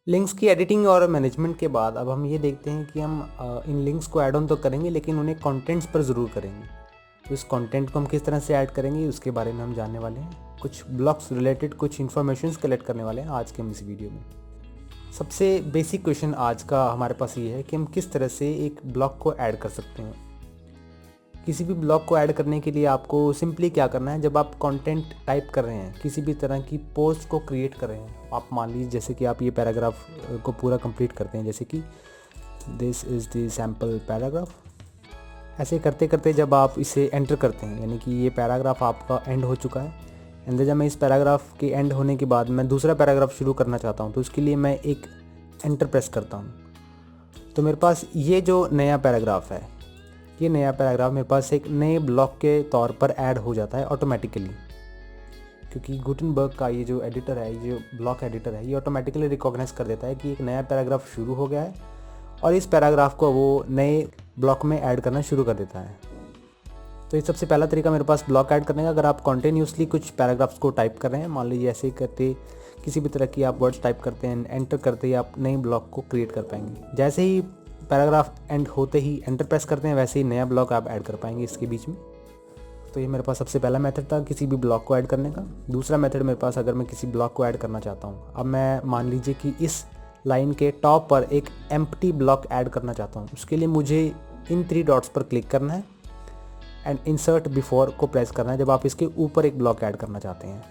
Links की editing और management के बाद अब हम ये देखते हैं कि हम इन लिंक्स को ऐड ऑन तो करेंगे लेकिन उन्हें कंटेंट्स पर ज़रूर करेंगे। तो इस कंटेंट को हम किस तरह से ऐड करेंगे उसके बारे में हम जानने वाले हैं। कुछ ब्लॉग्स रिलेटेड कुछ इन्फॉर्मेशंस कलेक्ट करने वाले हैं आज के हम इस वीडियो में। सबसे बेसिक क्वेश्चन आज का हमारे पास ये है कि हम किस तरह से एक ब्लॉग को ऐड कर सकते हैं। किसी भी ब्लॉग को ऐड करने के लिए आपको सिंपली क्या करना है, जब आप कंटेंट टाइप कर रहे हैं, किसी भी तरह की पोस्ट को क्रिएट कर रहे हैं, आप मान लीजिए जैसे कि आप ये पैराग्राफ को पूरा कंप्लीट करते हैं, जैसे कि this is the sample paragraph. ऐसे करते करते जब आप इसे एंटर करते हैं, यानी कि ये पैराग्राफ आपका एंड हो चुका है। एंड जब मैं इस पैराग्राफ के एंड होने के बाद मैं दूसरा पैराग्राफ शुरू करना चाहता हूँ, तो उसके लिए मैं एक एंटर प्रेस करता हूँ। तो मेरे पास ये जो नया पैराग्राफ है, ये नया पैराग्राफ मेरे पास एक नए ब्लॉक के तौर पर ऐड हो जाता है ऑटोमेटिकली, क्योंकि गुटेनबर्ग का ये जो एडिटर है, ये जो ब्लॉक एडिटर है, ये ऑटोमेटिकली रिकॉग्नाइज कर देता है कि एक नया पैराग्राफ शुरू हो गया है और इस पैराग्राफ को वो नए ब्लॉक में ऐड करना शुरू कर देता है। तो ये सबसे पहला तरीका मेरे पास ब्लॉक ऐड करने का। अगर आप कॉन्टिन्यूसली कुछ पैराग्राफ्स को टाइप कर रहे हैं, मान लीजिए ऐसे ही करते किसी भी तरह की आप वर्ड्स टाइप करते हैं, एंटर करते ही आप नई ब्लॉक को क्रिएट कर पाएंगे। जैसे ही पैराग्राफ एंड होते ही एंटर प्रेस करते हैं, वैसे ही नया ब्लॉक आप ऐड कर पाएंगे इसके बीच में। तो ये मेरे पास सबसे पहला मेथड था किसी भी ब्लॉक को ऐड करने का। दूसरा मेथड मेरे पास, अगर मैं किसी ब्लॉक को ऐड करना चाहता हूँ, अब मैं मान लीजिए कि इस लाइन के टॉप पर एक एम्प्टी ब्लॉक ऐड करना चाहता हूँ, उसके लिए मुझे इन 3 डॉट्स पर क्लिक करना है एंड इंसर्ट बिफोर को प्रेस करना है जब आप इसके ऊपर एक ब्लॉक ऐड करना चाहते हैं।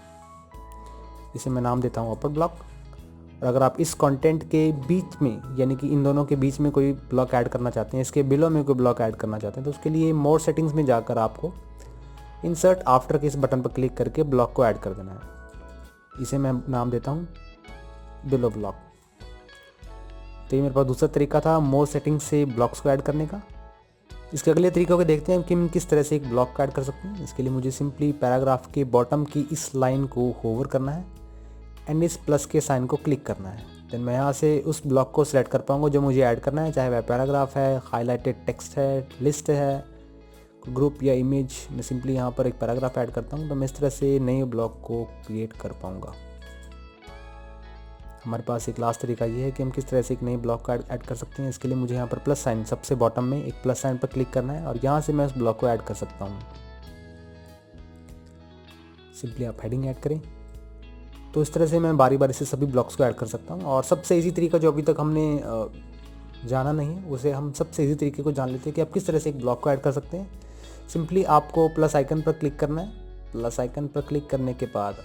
इसे मैं नाम देता हूँ अपर ब्लॉक। और अगर आप इस कंटेंट के बीच में, यानी कि इन दोनों के बीच में कोई ब्लॉक ऐड करना चाहते हैं, इसके बिलो में कोई ब्लॉक ऐड करना चाहते हैं, तो उसके लिए मोर सेटिंग्स में जाकर आपको इंसर्ट आफ्टर के इस बटन पर क्लिक करके ब्लॉक को ऐड कर देना है। इसे मैं नाम देता हूँ बिलो ब्लॉक। तो ये मेरे पास दूसरा तरीका था मोर सेटिंग्स से ब्लॉक्स को ऐड करने का। इसके अगले तरीकों को देखते हैं कि हम किस तरह से एक ब्लॉक को ऐड कर सकते हैं। इसके लिए मुझे सिंपली पैराग्राफ के बॉटम की इस लाइन को होवर करना है एंड इस प्लस के साइन को क्लिक करना है। देन मैं यहाँ से उस ब्लॉक को सिलेक्ट कर पाऊँगा जो मुझे ऐड करना है, चाहे वह पैराग्राफ है, हाईलाइटेड टेक्स्ट है, लिस्ट है, ग्रुप या इमेज। मैं सिंपली यहाँ पर एक पैराग्राफ ऐड करता हूँ, तो मैं इस तरह से नए ब्लॉक को क्रिएट कर पाऊँगा। हमारे पास एक लास्ट तरीका ये है कि हम किस तरह से एक नई ब्लॉक को ऐड कर सकते हैं। इसके लिए मुझे यहाँ पर प्लस साइन, सबसे बॉटम में एक प्लस साइन पर क्लिक करना है और यहाँ से मैं उस ब्लॉक को ऐड कर सकता हूँ। सिंपली आप हेडिंग ऐड करें। तो इस तरह से मैं बारी बारी से सभी ब्लॉक्स को ऐड कर सकता हूँ। और सबसे ईजी तरीका जो अभी तक हमने जाना नहीं है, उसे हम सबसे ईजी तरीके को जान लेते हैं कि आप किस तरह से एक ब्लॉक को ऐड कर सकते हैं। सिंपली आपको प्लस आइकन पर क्लिक करना है। प्लस आइकन पर क्लिक करने के बाद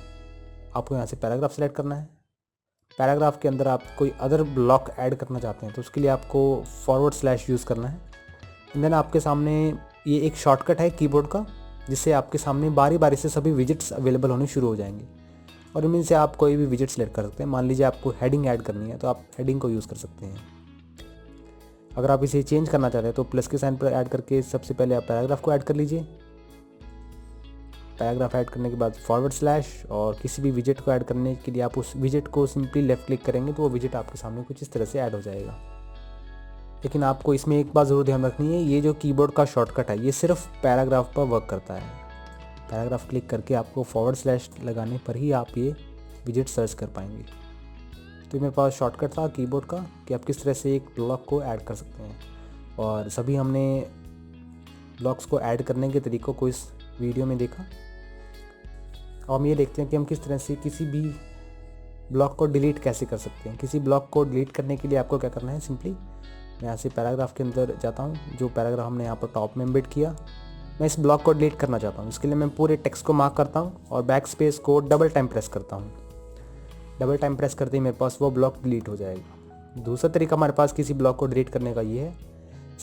आपको यहाँ से पैराग्राफ सेलेक्ट करना है। पैराग्राफ के अंदर आप कोई अदर ब्लॉक ऐड करना चाहते हैं, तो उसके लिए आपको फॉरवर्ड स्लैश यूज़ करना है। एंड देन आपके सामने ये एक शॉर्टकट है कीबोर्ड का, जिससे आपके सामने बारी बारी से सभी विजिट्स अवेलेबल होने शुरू हो जाएंगे और इनमें से आप कोई भी विजिट सेलेक्ट कर सकते हैं। मान लीजिए आपको हेडिंग ऐड करनी है, तो आप हेडिंग को यूज़ कर सकते हैं। अगर आप इसे चेंज करना चाहते हैं तो प्लस के साइन पर ऐड करके सबसे पहले आप पैराग्राफ को ऐड कर लीजिए। पैराग्राफ ऐड करने के बाद फॉरवर्ड स्लैश, और किसी भी विजिट को ऐड करने के लिए आप उस विजिट को सिंपली लेफ्ट क्लिक करेंगे तो वो विजिट आपके सामने कुछ इस तरह से ऐड हो जाएगा। लेकिन आपको इसमें एक बात ज़रूर ध्यान रखनी है, ये जो कीबोर्ड का शॉर्टकट है ये सिर्फ पैराग्राफ पर वर्क करता है। पैराग्राफ क्लिक करके आपको फॉरवर्ड स्लैश लगाने पर ही आप ये विजिट सर्च कर पाएंगे। तो मेरे पास शॉर्टकट था कीबोर्ड का कि आप किस तरह से एक ब्लॉक को ऐड कर सकते हैं। और सभी हमने ब्लॉक्स को ऐड करने के तरीक़ों को इस वीडियो में देखा। और हम ये देखते हैं कि हम किस तरह से किसी भी ब्लॉक को डिलीट कैसे कर सकते हैं। किसी ब्लॉक को डिलीट करने के लिए आपको क्या करना है, सिंपली मैं यहाँ से पैराग्राफ के अंदर जाता हूँ, जो पैराग्राफ हमने यहाँ पर टॉप में एम्बेड किया, मैं इस ब्लॉक को डिलीट करना चाहता हूँ। इसके लिए मैं पूरे टेक्स्ट को मार्क करता हूँ और बैक स्पेस को डबल टाइम प्रेस करता हूँ। डबल टाइम प्रेस करते ही मेरे पास वो ब्लॉक डिलीट हो जाएगा। दूसरा तरीका हमारे पास किसी ब्लॉक को डिलीट करने का ये है,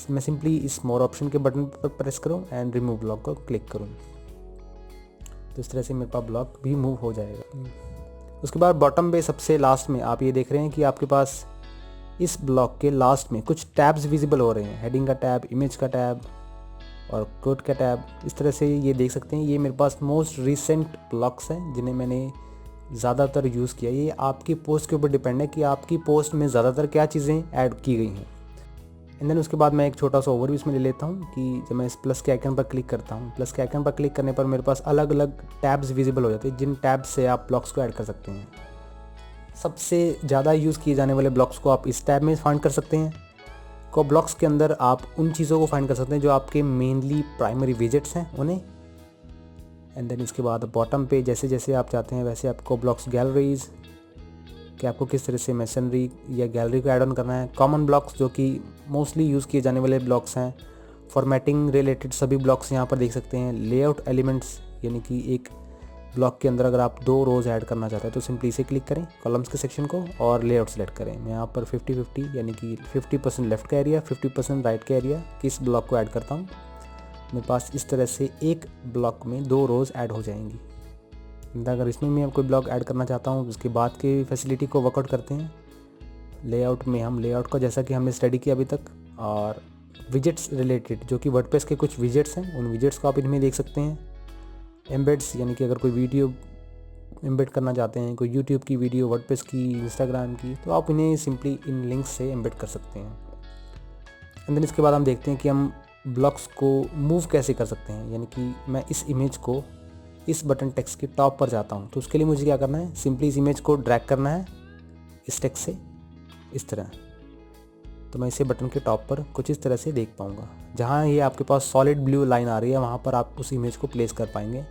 मैं सिंपली इस मोर ऑप्शन के बटन पर प्रेस करूँ एंड रिमूव ब्लॉक को क्लिक करूँ, तो इस तरह से मेरे पास ब्लॉक भी मूव हो जाएगा। उसके बाद बॉटम पे सबसे लास्ट में आप ये देख रहे हैं कि आपके पास इस ब्लॉक के लास्ट में कुछ टैब्स विजिबल हो रहे हैं, हेडिंग का टैब, इमेज का टैब और कोड का टैब। इस तरह से ये देख सकते हैं, ये मेरे पास मोस्ट रिसेंट ब्लॉक्स हैं जिन्हें मैंने ज़्यादातर यूज़ किया। ये आपकी पोस्ट के ऊपर डिपेंड है कि आपकी पोस्ट में ज़्यादातर क्या चीज़ें ऐड की गई हैं। एंड देन उसके बाद मैं एक छोटा सा ओवरव्यू इसमें ले लेता हूँ कि जब मैं इस प्लस के आइकन पर क्लिक करता हूँ, प्लस के आइकन पर क्लिक करने पर मेरे पास अलग अलग टैब्स विजिबल हो जाते हैं, जिन टैब्स से आप ब्लॉक्स को ऐड कर सकते हैं। सबसे ज़्यादा यूज़ किए जाने वाले ब्लॉक्स को आप इस टैब में फाइंड कर सकते हैं। को ब्लॉक्स के अंदर आप उन चीज़ों को फाइंड कर सकते हैं जो आपके मेनली प्राइमरी विजेट्स हैं उन्हें। एंड देन इसके बाद बॉटम पे जैसे जैसे आप चाहते हैं वैसे आपको ब्लॉक्स गैलरीज कि आपको किस तरह से मैसनरी या गैलरी को ऐड ऑन करना है। कॉमन ब्लॉक्स जो कि मोस्टली यूज़ किए जाने वाले ब्लॉक्स हैं। फॉर्मेटिंग रिलेटेड सभी ब्लॉक्स यहाँ पर देख सकते हैं। लेआउट एलिमेंट्स यानी कि एक ब्लॉक के अंदर अगर आप 2 रोज़ ऐड करना चाहते हैं तो सिंपली इसे क्लिक करें कॉलम्स के सेक्शन को और लेआउट सेलेक्ट करें। मैं यहाँ पर 50-50 यानी कि 50% लेफ्ट का एरिया 50% राइट का एरिया किस ब्लॉक को ऐड करता हूँ। मेरे पास इस तरह से एक ब्लॉक में 2 रोज़ ऐड हो जाएंगी। अगर इसमें मैं कोई ब्लॉक ऐड करना चाहता हूँ उसके बाद की फैसिलिटी को वर्कआउट करते हैं। लेआउट में हम लेआउट का जैसा कि हमने स्टडी किया अभी तक, और विजेट्स रिलेटेड जो कि वर्डप्रेस के कुछ विजेट्स हैं उन विजेट्स को आप इनमें देख सकते हैं। एम्बेड्स यानी कि अगर कोई वीडियो एम्बेड करना चाहते हैं, कोई यूट्यूब की वीडियो, वर्डप्रेस की, इंस्टाग्राम की, तो आप इन्हें सिंपली इन लिंक्स से एम्बेड कर सकते हैं। एंड देन इसके बाद हम देखते हैं कि हम ब्लॉक्स को मूव कैसे कर सकते हैं। यानी कि मैं इस इमेज को इस बटन टेक्स्ट के टॉप पर जाता हूँ तो उसके लिए मुझे क्या करना है, सिंपली इस इमेज को ड्रैग करना है इस टेक्स्ट से इस तरह। तो मैं इसे बटन के टॉप पर कुछ इस तरह से देख पाऊँगा। जहाँ ये आपके पास सॉलिड ब्लू लाइन आ रही है वहाँ पर आप उस इमेज को प्लेस कर पाएंगे।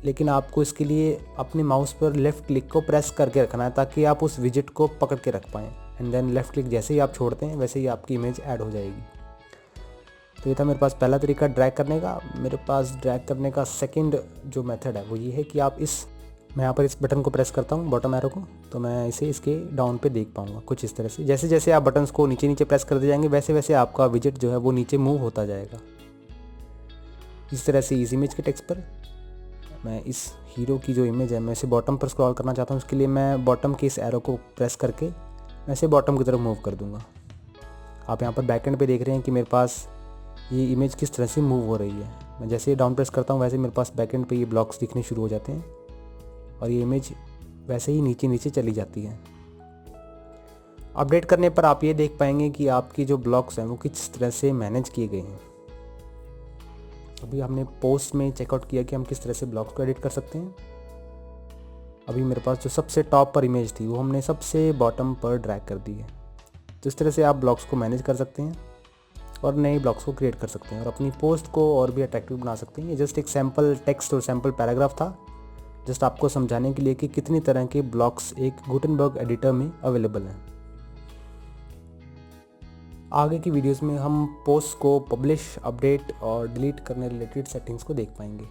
लेकिन आपको इसके लिए अपने माउस पर लेफ़्ट क्लिक को प्रेस करके रखना है ताकि आप उस विजेट को पकड़ के रख पाएँ। एंड देन लेफ़्ट क्लिक जैसे ही आप छोड़ते हैं वैसे ही आपकी इमेज ऐड हो जाएगी। तो ये था मेरे पास पहला तरीका ड्रैग करने का। मेरे पास ड्रैग करने का सेकंड जो मेथड है वो ये है कि मैं यहाँ पर इस बटन को प्रेस करता हूँ बॉटम एरो को, तो मैं इसे इसके डाउन पे देख पाऊँगा कुछ इस तरह से। जैसे जैसे आप बटन्स को नीचे नीचे प्रेस करते जाएंगे वैसे वैसे आपका विजेट जो है वो नीचे मूव होता जाएगा। इस तरह से इस इमेज के टेक्स्ट पर मैं इस हीरो की जो इमेज है मैं इसे बॉटम पर स्क्रॉल करना चाहता हूँ। उसके लिए मैं बॉटम के इस एरो को प्रेस करके मैं इसे बॉटम की तरफ मूव कर दूँगा। आप यहाँ पर बैकएंड पे देख रहे हैं कि मेरे पास ये इमेज किस तरह से मूव हो रही है। मैं जैसे डाउन प्रेस करता हूँ वैसे मेरे पास बैकएंड पे ये ब्लॉक्स दिखने शुरू हो जाते हैं और ये इमेज वैसे ही नीचे नीचे चली जाती है। अपडेट करने पर आप ये देख पाएंगे कि आपकी जो ब्लॉक्स हैं वो किस तरह से मैनेज किए गए हैं। अभी हमने पोस्ट में चेकआउट किया कि हम किस तरह से ब्लॉक्स को एडिट कर सकते हैं। अभी मेरे पास जो सबसे टॉप पर इमेज थी वो हमने सबसे बॉटम पर ड्रैग कर दी है। तो इस तरह से आप ब्लॉक्स को मैनेज कर सकते हैं और नए ब्लॉक्स को क्रिएट कर सकते हैं और अपनी पोस्ट को और भी अट्रैक्टिव बना सकते हैं। ये जस्ट एक सैम्पल टेक्स्ट और सैम्पल पैराग्राफ था, जस्ट आपको समझाने के लिए कि कितनी तरह के ब्लॉक्स एक गुटेनबर्ग एडिटर में अवेलेबल हैं। आगे की वीडियोस में हम पोस्ट को पब्लिश, अपडेट और डिलीट करने रिलेटेड सेटिंग्स को देख पाएंगे।